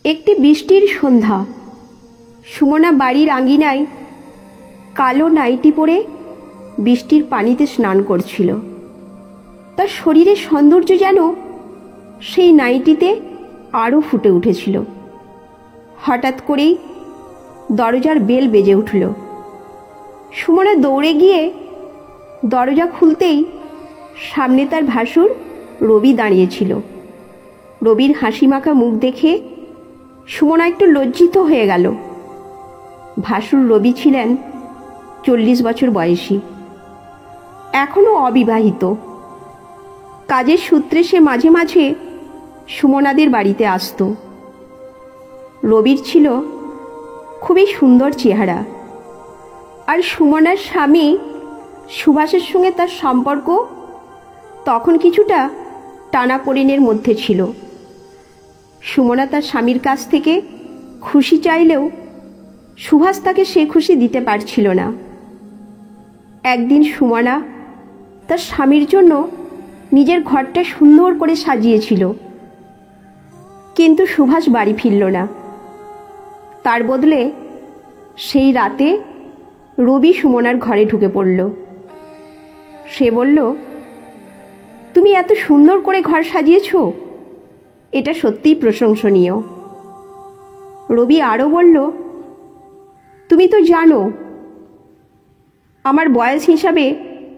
একটি বৃষ্টির সন্ধ্যা। সুমনা বাড়ির আঙিনায় কালো নাইটি পরে বৃষ্টির পানিতে স্নান করছিল। তার শরীরের সৌন্দর্য যেন সেই নাইটিতে আরও ফুটে উঠেছিল। হঠাৎ করেই দরজার বেল বেজে উঠল। সুমনা দৌড়ে গিয়ে দরজা খুলতেই সামনে তার ভাসুর রবি দাঁড়িয়েছিল। রবির হাসিমাখা মুখ দেখে সুমনা একটু লজ্জিত হয়ে গেল। ভাসুর রবি ছিলেন 40 বছর বয়সী, এখনো অবিবাহিত। কাজের সূত্রে সে মাঝে মাঝে সুমনাদের বাড়িতে আসত। রবির ছিল খুবই সুন্দর চেহারা, আর সুমনার স্বামী সুভাষের সঙ্গে তার সম্পর্ক তখন কিছুটা টানাপোড়েনের মধ্যে ছিল। সুমনা তার স্বামীর কাছ থেকে খুশি চাইলেও সুভাষ তাকে সে খুশি দিতে পারছিল না। একদিন সুমনা তার স্বামীর জন্য নিজের ঘরটা সুন্দর করে সাজিয়েছিল, কিন্তু সুভাষ বাড়ি ফিরল না। তার বদলে সেই রাতে রবি সুমনার ঘরে ঢুকে পড়ল। সে বলল, তুমি এত সুন্দর করে ঘর সাজিয়েছ, এটা সত্যিই প্রশংসনীয়। রবি আরও বলল, তুমি তো জানো আমার বয়স হিসাবে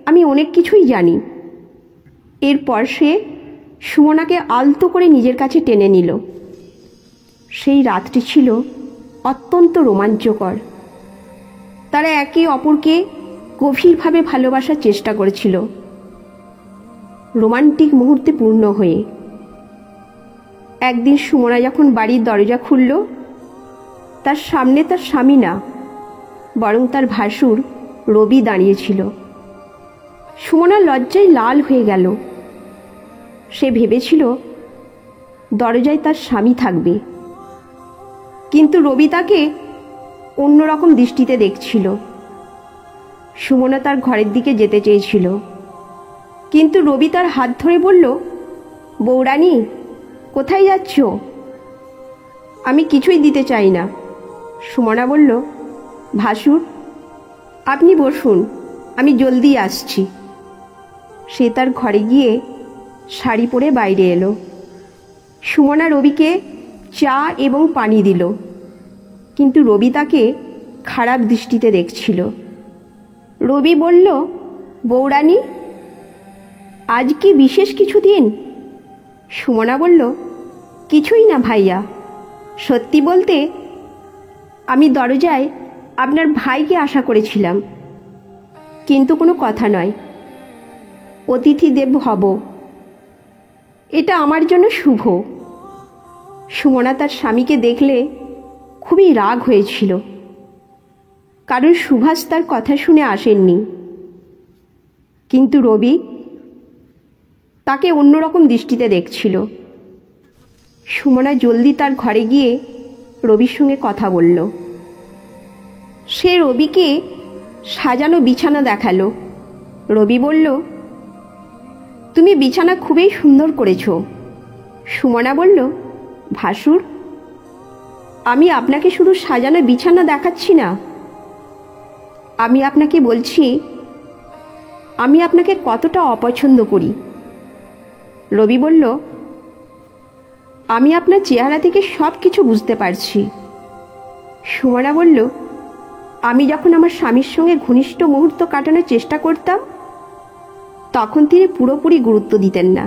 আমি অনেক কিছুই জানি। এরপর সে সুমনাকে আলতো করে নিজের কাছে টেনে নিল। সেই রাতটি ছিল অত্যন্ত রোমাঞ্চকর। তারা একে অপরকে গভীরভাবে ভালোবাসার চেষ্টা করেছিল, রোমান্টিক মুহূর্তে পূর্ণ হয়ে। একদিন সুমনা যখন বাড়ির দরজা খুলল, তার সামনে তার স্বামী না, বরং তার ভাসুর রবি দাঁড়িয়েছিল। সুমনা লজ্জায় লাল হয়ে গেল। সে ভেবেছিল দরজায় তার স্বামী থাকবে, কিন্তু রবি তাকে অন্যরকম দৃষ্টিতে দেখছিল। সুমনা তার ঘরের দিকে যেতে চেয়েছিল, কিন্তু রবি তার হাত ধরে বলল, বৌরানী, কোথায় যাচ্ছ? আমি কিছুই দিতে চাই না। সুমনা বলল, ভাসুর, আপনি বসুন, আমি জলদি আসছি। সে তার ঘরে গিয়ে শাড়ি পরে বাইরে এলো। সুমনা রবিকে চা এবং পানি দিল, কিন্তু রবি তাকে খারাপ দৃষ্টিতে দেখছিল। রবি বলল, বৌরানী, আজ কি বিশেষ কিছু দিন? সুমনা বলল, কিছুই না ভাইয়া। সত্যি বলতে আমি দরজায় আপনার ভাইকে আশা করেছিলাম, কিন্তু কোনো কথা নয়, অতিথি দেব হব, এটা আমার জন্য শুভ। সুমনা তার স্বামীকে দেখলে খুবই রাগ হয়েছিল, কারণ সুভাষ তার কথা শুনে আসেননি। কিন্তু রবি তাকে অন্যরকম দৃষ্টিতে দেখছিল। সুমনা জলদি তার ঘরে গিয়ে রবির সঙ্গে কথা বলল। সে রবিকে সাজানো বিছানা দেখালো। রবি বলল, তুমি বিছানা খুবই সুন্দর করেছ। সুমনা বলল, ভাসুর, আমি আপনাকে শুধু সাজানো বিছানা দেখাচ্ছি না, আমি আপনাকে বলছি আমি আপনাকে কতটা অপছন্দ করি। রবি বলল, আমি আপনার চেহারা থেকে সব কিছু বুঝতে পারছি। সুমনা বলল, আমি যখন আমার স্বামীর সঙ্গে ঘনিষ্ঠ মুহূর্ত কাটানোর চেষ্টা করতাম, তখন তিনি পুরোপুরি গুরুত্ব দিতেন না,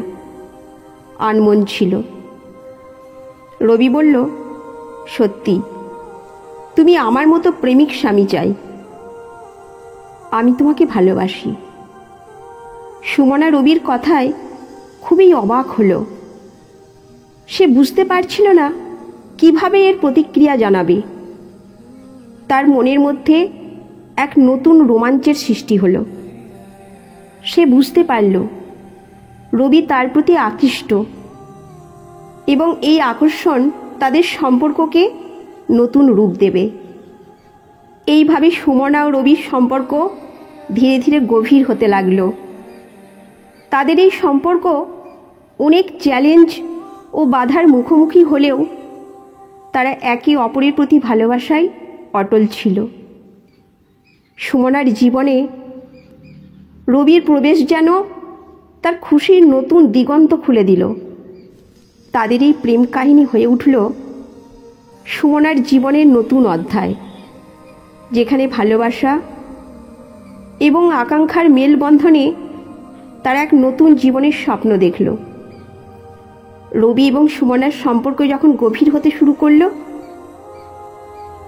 আনমন ছিল। রবি বলল, সত্যি, তুমি আমার মতো প্রেমিক স্বামী চাই। আমি তোমাকে ভালোবাসি। সুমনা রবির কথায় খুবই অবাক হলো। সে বুঝতে পারছিল না কিভাবে এর প্রতিক্রিয়া জানাবে। তার মনের মধ্যে এক নতুন রোমাঞ্চের সৃষ্টি হলো। সে বুঝতে পারল রবি তার প্রতি আকৃষ্ট, এবং এই আকর্ষণ তাদের সম্পর্ককে নতুন রূপ দেবে। এইভাবে সুমনা ও রবির সম্পর্ক ধীরে ধীরে গভীর হতে লাগলো। তাদের এই সম্পর্ক অনেক চ্যালেঞ্জ ও বাধার মুখোমুখি হলেও তারা একে অপরের প্রতি ভালোবাসায় অটল ছিল। সুমনার জীবনে রবির প্রবেশ যেন তার খুশির নতুন দিগন্ত খুলে দিল। তাদের এই প্রেম কাহিনী হয়ে উঠল সুমনার জীবনের নতুন অধ্যায়, যেখানে ভালোবাসা এবং আকাঙ্ক্ষার মেলবন্ধনে তারা এক নতুন জীবনের স্বপ্ন দেখল। রবি এবং সুমনার সম্পর্ক যখন গভীর হতে শুরু করল,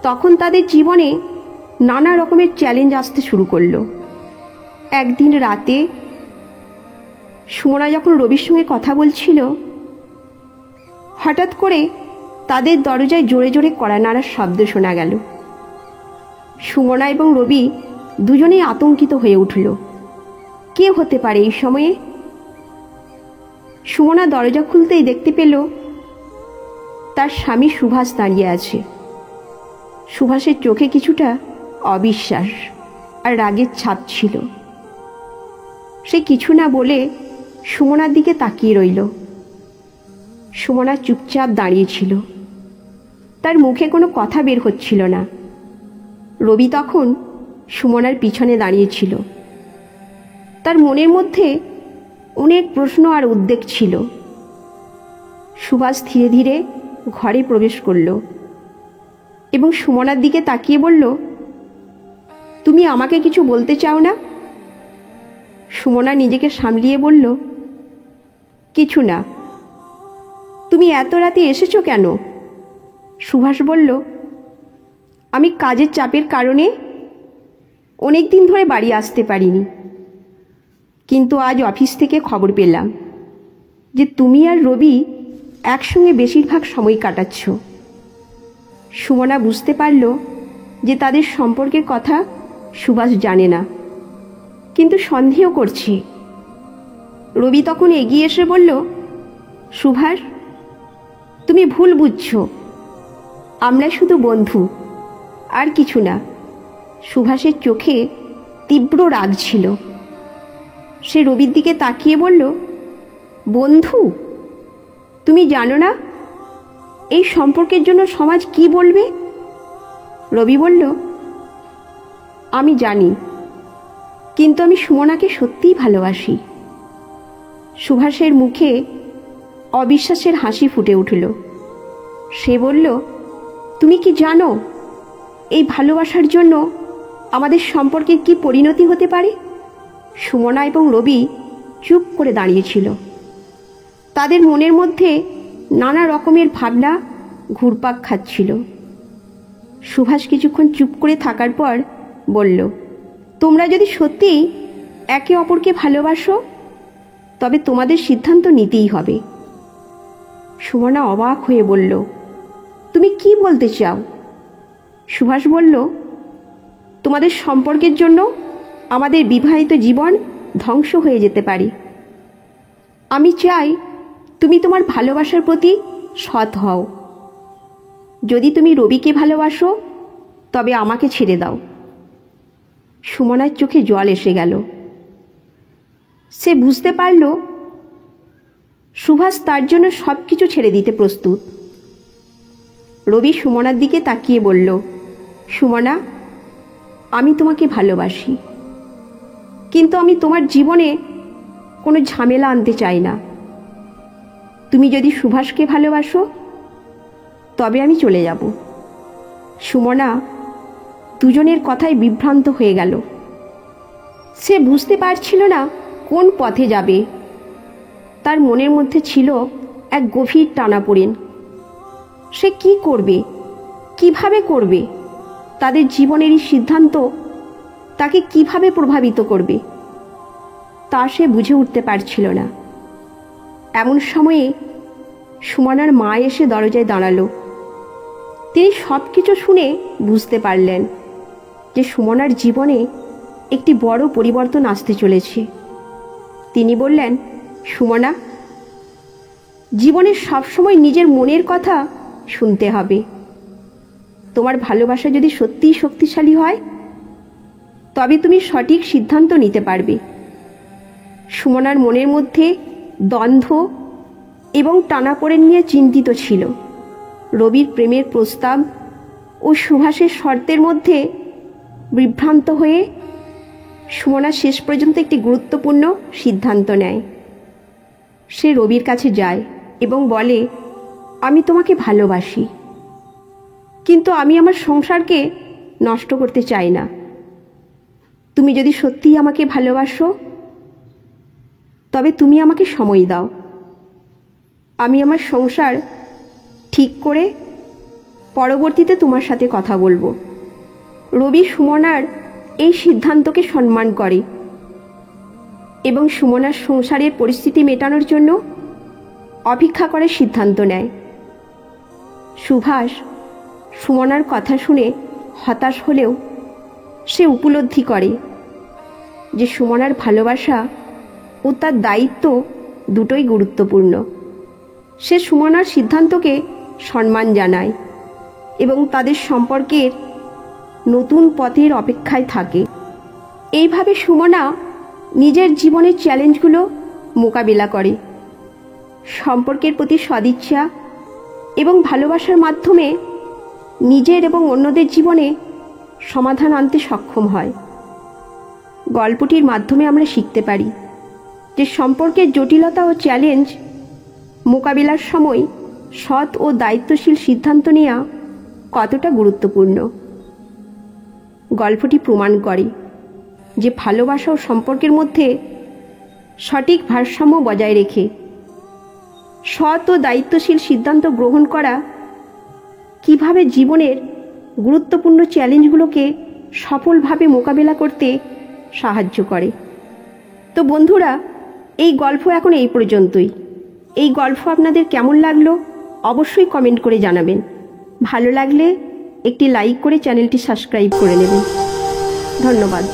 তখন তাদের জীবনে নানা রকমের চ্যালেঞ্জ আসতে শুরু করল। একদিন রাতে সুমনা যখন রবির সঙ্গে কথা বলছিল, হঠাৎ করে তাদের দরজায় জোরে জোরে কড়া নাড়ার শব্দ শোনা গেল। সুমনা এবং রবি দুজনেই আতঙ্কিত হয়ে উঠল। কে হতে পারে এই সময়ে? সুমনা দরজা খুলতেই দেখতে পেল তার স্বামী সুভাষ দাঁড়িয়ে আছে। সুভাষের চোখে কিছুটা অবিশ্বাস আর রাগের ছাপ ছিল। সে কিছু না বলে সুমনার দিকে তাকিয়ে রইল। সুমনা চুপচাপ দাঁড়িয়েছিল, তার মুখে কোনো কথা বের হচ্ছিল না। রবি তখন সুমনার পিছনে দাঁড়িয়েছিল। তার মনের মধ্যে অনেক প্রশ্ন আর উদ্বেগ ছিল। সুভাষ ধীরে ধীরে ঘরে প্রবেশ করল এবং সুমনার দিকে তাকিয়ে বলল, তুমি আমাকে কিছু বলতে চাও না? সুমনা নিজেকে সামলিয়ে বলল, কিছু না। তুমি এত রাতে এসেছো কেন? সুভাষ বলল, আমি কাজের চাপের কারণে অনেক দিন ধরে বাড়ি আসতে পারিনি, কিন্তু আজ অফিস থেকে খবর পেলাম যে তুমি আর রবি একসঙ্গে বেশিরভাগ সময় কাটাচ্ছ। সুমনা বুঝতে পারল যে তাদের সম্পর্কের কথা সুভাষ জানে না, কিন্তু সন্দেহ করছে। রবি তখন এগিয়ে এসে বলল, সুভাষ, তুমি ভুল বুঝছো, আমরা শুধু বন্ধু, আর কিছু না। সুভাষের চোখে তীব্র রাগ ছিল। সে রবির দিকে তাকিয়ে বলল, বন্ধু? তুমি জানো না এই সম্পর্কের জন্য সমাজ কি বলবে? রবি বলল, আমি জানি, কিন্তু আমি সুমনাকে সত্যিই ভালোবাসি। সুভাষের মুখে অবিশ্বাসের হাসি ফুটে উঠল। সে বলল, তুমি কি জানো এই ভালোবাসার জন্য আমাদের সম্পর্কের কি পরিণতি হতে পারে? সুমনা এবং রবি চুপ করে দাঁড়িয়েছিল। তাদের মনের মধ্যে নানা রকমের ভাবনা ঘুরপাক খাচ্ছিল। সুভাষ কিছুক্ষণ চুপ করে থাকার পর বলল, তোমরা যদি সত্যিই একে অপরকে ভালোবাসো, তবে তোমাদের সিদ্ধান্ত নিতেই হবে। সুমনা অবাক হয়ে বলল, তুমি কি বলতে চাও? সুভাষ বলল, তোমাদের সম্পর্কের জন্য আমাদের বিবাহিত জীবন ধ্বংস হয়ে যেতে পারে। আমি চাই তুমি তোমার ভালোবাসার প্রতি সৎ হও। যদি তুমি রবিকে ভালোবাসো, তবে আমাকে ছেড়ে দাও। সুমনার চোখে জল এসে গেল। সে বুঝতে পারল সুভাষ তার জন্য সব কিছু ছেড়ে দিতে প্রস্তুত। রবি সুমনার দিকে তাকিয়ে বলল, সুমনা, আমি তোমাকে ভালোবাসি, কিন্তু আমি তোমার জীবনে কোনো ঝামেলা আনতে চাই না। তুমি যদি সুভাষকে ভালোবাসো, তবে আমি চলে যাব। সুমনা দুজনের কথায় বিভ্রান্ত হয়ে গেল। সে বুঝতে পারছিল না কোন পথে যাবে। তার মনের মধ্যে ছিল এক গভীর টানাপোড়েন। সে কি করবে, কিভাবে করবে? তাদের জীবনের এই সিদ্ধান্ত তাকে কিভাবে প্রভাবিত করবে, তা সে বুঝে উঠতে পারছিল না। এমন সময়ে সুমনার মা এসে দরজায় দাঁড়ালো। তিনি সব কিছু শুনে বুঝতে পারলেন যে সুমনার জীবনে একটি বড় পরিবর্তন আসতে চলেছে। তিনি বললেন, সুমনা, জীবনে সবসময় নিজের মনের কথা শুনতে হবে। তোমার ভালোবাসা যদি সত্যিই শক্তিশালী হয়, তবে তুমি সঠিক সিদ্ধান্ত নিতে পারবে। সুমনার মনের মধ্যে দ্বন্দ্ব এবং টানাপোড়েন নিয়ে চিন্তিত ছিল। রবির প্রেমের প্রস্তাব ও সুভাষের শর্তের মধ্যে বিভ্রান্ত হয়ে সুমনা শেষ পর্যন্ত একটি গুরুত্বপূর্ণ সিদ্ধান্ত নেয়। সে রবির কাছে যায় এবং বলে, আমি তোমাকে ভালোবাসি, কিন্তু আমি আমার সংসারকে নষ্ট করতে চাই না। তুমি যদি সত্যিই আমাকে ভালোবাসো তবে তুমি আমাকে সময় দাও। আমি আমার সংসার ঠিক করে পরবর্তীতে তোমার সাথে কথা বলবো। রবি সুমনার এই সিদ্ধান্তকে সম্মান করে এবং সুমনার সংসারের পরিস্থিতি মেটানোর জন্য অপেক্ষা করার সিদ্ধান্ত নেয়। সুভাষ সুমনার কথা শুনে হতাশ হলেও সে উপলব্ধি করে যে সুমনার ভালোবাসা ও তার দায়িত্ব দুটোই গুরুত্বপূর্ণ। সে সুমনার সিদ্ধান্তকে সম্মান জানায় এবং তাদের সম্পর্কের নতুন পথের অপেক্ষায় থাকে। এইভাবে সুমনা নিজের জীবনের চ্যালেঞ্জগুলো মোকাবিলা করে, সম্পর্কের প্রতি সদিচ্ছা এবং ভালোবাসার মাধ্যমে নিজের এবং অন্যদের জীবনে সমাধান আনতে সক্ষম হয়। গল্পটির মাধ্যমে আমরা শিখতে পারি যে সম্পর্কের জটিলতা ও চ্যালেঞ্জ মোকাবিলার সময় সৎ ও দায়িত্বশীল সিদ্ধান্ত নেওয়া কতটা গুরুত্বপূর্ণ। গল্পটি প্রমাণ করে যে ভালোবাসা ও সম্পর্কের মধ্যে সঠিক ভারসাম্য বজায় রেখে সৎ ও দায়িত্বশীল সিদ্ধান্ত গ্রহণ করা কিভাবে জীবনের গুরুত্বপূর্ণ চ্যালেঞ্জগুলোকে সফলভাবে মোকাবেলা করতে সাহায্য করে। তো বন্ধুরা, এই গল্প এখন এই পর্যন্তই। এই গল্প আপনাদের কেমন লাগলো অবশ্যই কমেন্ট করে জানাবেন। ভালো লাগলে একটি লাইক করে চ্যানেলটি সাবস্ক্রাইব করে নেবেন। ধন্যবাদ।